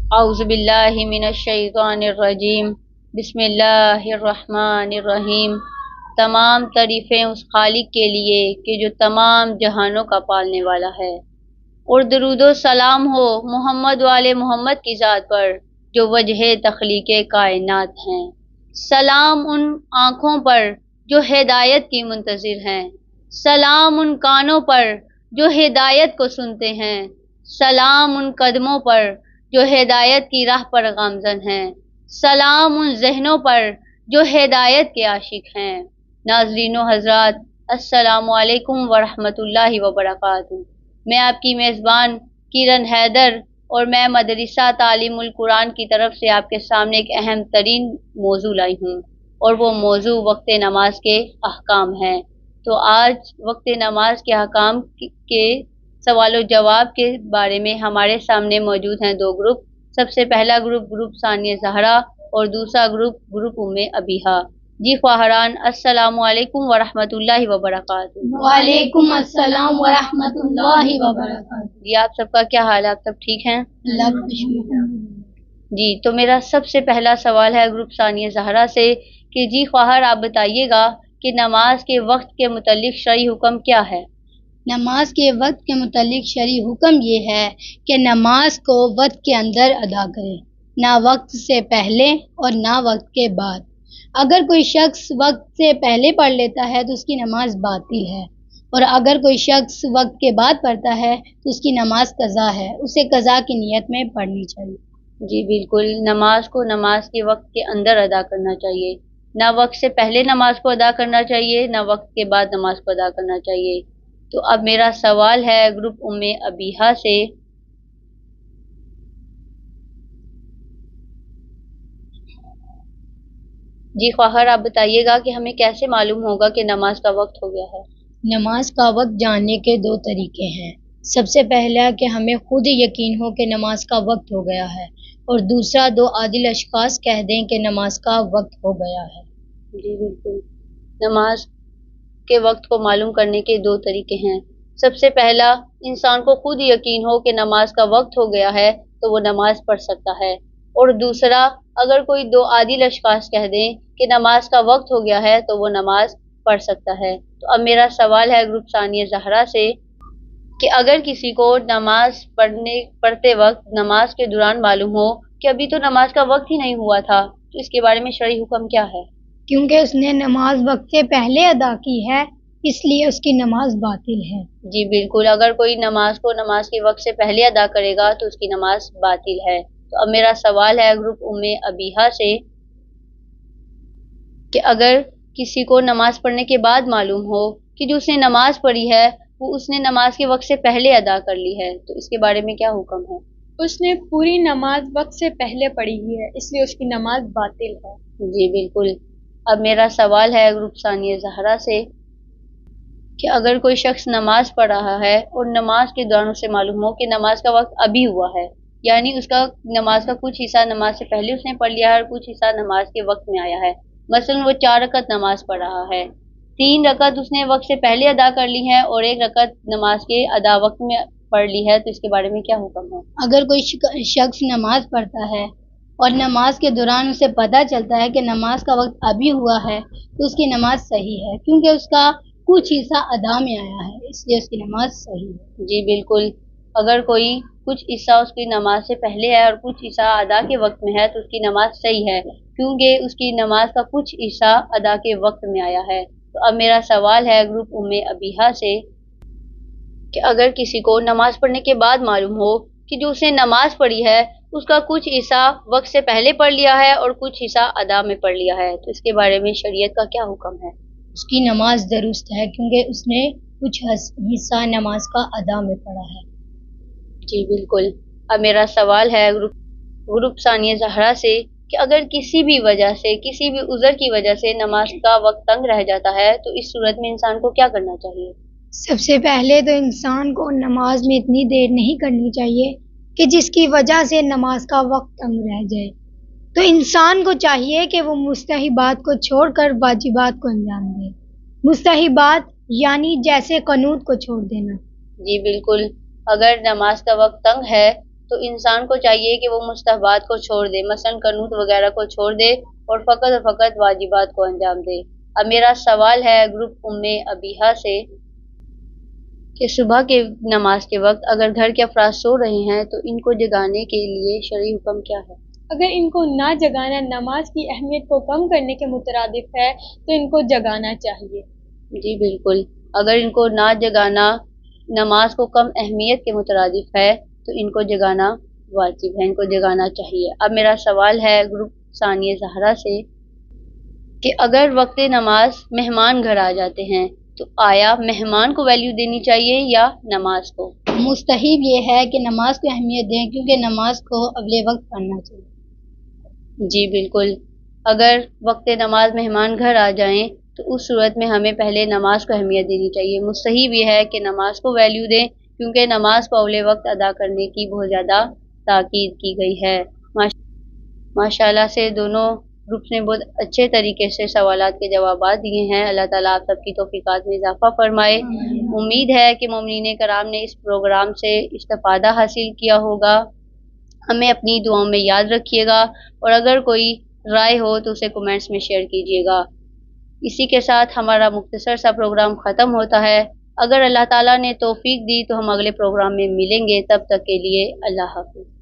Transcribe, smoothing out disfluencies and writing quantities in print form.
اعوذ باللہ من الشیطان الرجیم، بسم اللہ الرحمن الرحیم۔ تمام تعریفیں اس خالق کے لیے کہ جو تمام جہانوں کا پالنے والا ہے، اور درود و سلام ہو محمد والے محمد کی ذات پر جو وجہ تخلیق کائنات ہیں۔ سلام ان آنکھوں پر جو ہدایت کی منتظر ہیں، سلام ان کانوں پر جو ہدایت کو سنتے ہیں، سلام ان قدموں پر جو ہدایت کی راہ پر گامزن ہیں، سلام ان ذہنوں پر جو ہدایت کے عاشق ہیں۔ ناظرین و حضرات، السلام علیکم ورحمۃ اللہ وبرکاتہ۔ میں آپ کی میزبان کرن حیدر اور میں مدرسہ تعلیم القرآن کی طرف سے آپ کے سامنے ایک اہم ترین موضوع لائی ہوں، اور وہ موضوع وقت نماز کے احکام ہے۔ تو آج وقت نماز کے احکام کے سوال و جواب کے بارے میں ہمارے سامنے موجود ہیں دو گروپ۔ سب سے پہلا گروپ ثانیہ زہرا اور دوسرا گروپ ام ابیہا۔ جی خواہران، السلام علیکم ورحمۃ اللہ وبرکاتہ۔ وعلیکم السلام ورحمۃ اللہ وبرکاتہ۔ جی آپ سب کا کیا حال ہے؟ آپ سب ٹھیک ہیں؟ اللہ کا شکر۔ جی تو میرا سب سے پہلا سوال ہے گروپ ثانیہ زہرا سے کہ جی خواہر آپ بتائیے گا کہ نماز کے وقت کے متعلق شرعی حکم کیا ہے؟ نماز کے وقت کے متعلق شرعی حکم یہ ہے کہ نماز کو وقت کے اندر ادا کرے، نہ وقت سے پہلے اور نہ وقت کے بعد۔ اگر کوئی شخص وقت سے پہلے پڑھ لیتا ہے تو اس کی نماز باطل ہے، اور اگر کوئی شخص وقت کے بعد پڑھتا ہے تو اس کی نماز قضا ہے، اسے قضا کی نیت میں پڑھنی چاہیے۔ جی بالکل، نماز کو نماز کے وقت کے اندر ادا کرنا چاہیے، نہ وقت سے پہلے نماز کو ادا کرنا چاہیے، نہ وقت کے بعد نماز کو ادا کرنا چاہیے۔ تو اب میرا سوال ہے گروپ ام ابیہا سے جی خواہر آپ بتائیے گا کہ ہمیں کیسے معلوم ہوگا کہ نماز کا وقت ہو گیا ہے؟ نماز کا وقت جاننے کے دو طریقے ہیں۔ سب سے پہلا کہ ہمیں خود یقین ہو کہ نماز کا وقت ہو گیا ہے، اور دوسرا دو عادل اشخاص کہہ دیں کہ نماز کا وقت ہو گیا ہے۔ جی بالکل، نماز کے وقت کو معلوم کرنے کے دو طریقے ہیں۔ سب سے پہلا، انسان کو خود یقین ہو کہ نماز کا وقت ہو گیا ہے تو وہ نماز پڑھ سکتا ہے، اور دوسرا اگر کوئی دو عادل اشخاص کہہ دیں کہ نماز کا وقت ہو گیا ہے تو وہ نماز پڑھ سکتا ہے۔ تو اب میرا سوال ہے گروپ ثانیہ زہرا سے کہ اگر کسی کو نماز پڑھتے وقت نماز کے دوران معلوم ہو کہ ابھی تو نماز کا وقت ہی نہیں ہوا تھا، تو اس کے بارے میں شرعی حکم کیا ہے؟ کیونکہ اس نے نماز وقت سے پہلے ادا کی ہے، اس لیے اس کی نماز باطل ہے۔ جی بالکل، اگر کوئی نماز کو نماز کے وقت سے پہلے ادا کرے گا تو اس کی نماز باطل ہے۔ تو اب میرا سوال ہے گروپ ام ابیہا سے کہ اگر کسی کو نماز پڑھنے کے بعد معلوم ہو کہ جو اس نے نماز پڑھی ہے وہ اس نے نماز کے وقت سے پہلے ادا کر لی ہے، تو اس کے بارے میں کیا حکم ہے؟ اس نے پوری نماز وقت سے پہلے پڑھی ہوئی ہے، اس لیے اس کی نماز باطل ہے۔ جی بالکل، اب میرا سوال ہے گروپ ثانیہ زہرا سے کہ اگر کوئی شخص نماز پڑھ رہا ہے اور نماز کے دوران اسے معلوم ہو کہ نماز کا وقت ابھی ہوا ہے، یعنی اس کا نماز کا کچھ حصہ نماز سے پہلے اس نے پڑھ لیا ہے اور کچھ حصہ نماز کے وقت میں آیا ہے، مثلا وہ 4 رکعت نماز پڑھ رہا ہے، 3 رکعت اس نے وقت سے پہلے ادا کر لی ہے اور 1 رکعت نماز کے ادا وقت میں پڑھ لی ہے، تو اس کے بارے میں کیا حکم ہے؟ اگر کوئی شخص نماز پڑھتا ہے اور نماز کے دوران اسے پتہ چلتا ہے کہ نماز کا وقت ابھی ہوا ہے تو اس کی نماز صحیح ہے، کیونکہ اس کا کچھ حصہ ادا میں آیا ہے، اس لیے اس کی نماز صحیح ہے۔ جی بالکل، اگر کوئی کچھ حصہ اس کی نماز سے پہلے ہے اور کچھ حصہ ادا کے وقت میں ہے تو اس کی نماز صحیح ہے، کیونکہ اس کی نماز کا کچھ حصہ ادا کے وقت میں آیا ہے۔ تو اب میرا سوال ہے گروپ ام ابیہا سے کہ اگر کسی کو نماز پڑھنے کے بعد معلوم ہو کہ جو اس نے نماز پڑھی ہے اس کا کچھ حصہ وقت سے پہلے پڑھ لیا ہے اور کچھ حصہ ادا میں پڑھ لیا ہے، تو اس کے بارے میں شریعت کا کیا حکم ہے؟ اس کی نماز درست ہے، کیونکہ اس نے کچھ حصہ نماز کا ادا میں پڑھا ہے۔ جی بالکل، اب میرا سوال ہے گروپ ثانیہ زہرا سے کہ اگر کسی بھی وجہ سے، کسی بھی عذر کی وجہ سے نماز کا وقت تنگ رہ جاتا ہے تو اس صورت میں انسان کو کیا کرنا چاہیے؟ سب سے پہلے تو انسان کو نماز میں اتنی دیر نہیں کرنی چاہیے کہ جس کی وجہ سے نماز کا وقت تنگ رہ جائے، تو انسان کو چاہیے کہ وہ مستحبات کو چھوڑ کر واجبات کو انجام دے۔ مستحبات یعنی جیسے قنوت کو چھوڑ دینا۔ جی بالکل، اگر نماز کا وقت تنگ ہے تو انسان کو چاہیے کہ وہ مستحبات کو چھوڑ دے، مثلا قنوت وغیرہ کو چھوڑ دے اور فقط واجبات کو انجام دے۔ اب میرا سوال ہے گروپ ابیحہ سے کہ صبح کے نماز کے وقت اگر گھر کے افراد سو رہے ہیں تو ان کو جگانے کے لیے شرعی حکم کیا ہے؟ اگر ان کو نہ جگانا نماز کی اہمیت کو کم کرنے کے مترادف ہے تو ان کو جگانا چاہیے۔ جی بالکل، اگر ان کو نہ جگانا نماز کو کم اہمیت کے مترادف ہے تو ان کو جگانا واجب ہے، ان کو جگانا چاہیے۔ اب میرا سوال ہے گروپ ثانیہ زہرا سے کہ اگر وقت نماز مہمان گھر آ جاتے ہیں تو آیا مہمان کو ویلیو دینی چاہیے یا نماز کو؟ مستحب یہ ہے کہ نماز کو اہمیت دیں کیونکہ نماز کو اول وقت پڑھنا چاہیے۔ جی بالکل، اگر وقت نماز مہمان گھر آ جائیں تو اس صورت میں ہمیں پہلے نماز کو اہمیت دینی چاہیے۔ مستحب یہ ہے کہ نماز کو ویلیو دیں کیونکہ نماز کو اول وقت ادا کرنے کی بہت زیادہ تاکید کی گئی ہے۔ ماشاءاللہ سے دونوں گروپس نے بہت اچھے طریقے سے سوالات کے جوابات دیے ہیں۔ اللہ تعالیٰ آپ سب کی توفیقات میں اضافہ فرمائے۔ امید ہے کہ مومنین کرام نے اس پروگرام سے استفادہ حاصل کیا ہوگا۔ ہمیں اپنی دعاؤں میں یاد رکھیے گا اور اگر کوئی رائے ہو تو اسے کومنٹس میں شیئر کیجیے گا۔ اسی کے ساتھ ہمارا مختصر سا پروگرام ختم ہوتا ہے۔ اگر اللہ تعالیٰ نے توفیق دی تو ہم اگلے پروگرام میں ملیں گے، تب تک کے لیے اللہ حافظ۔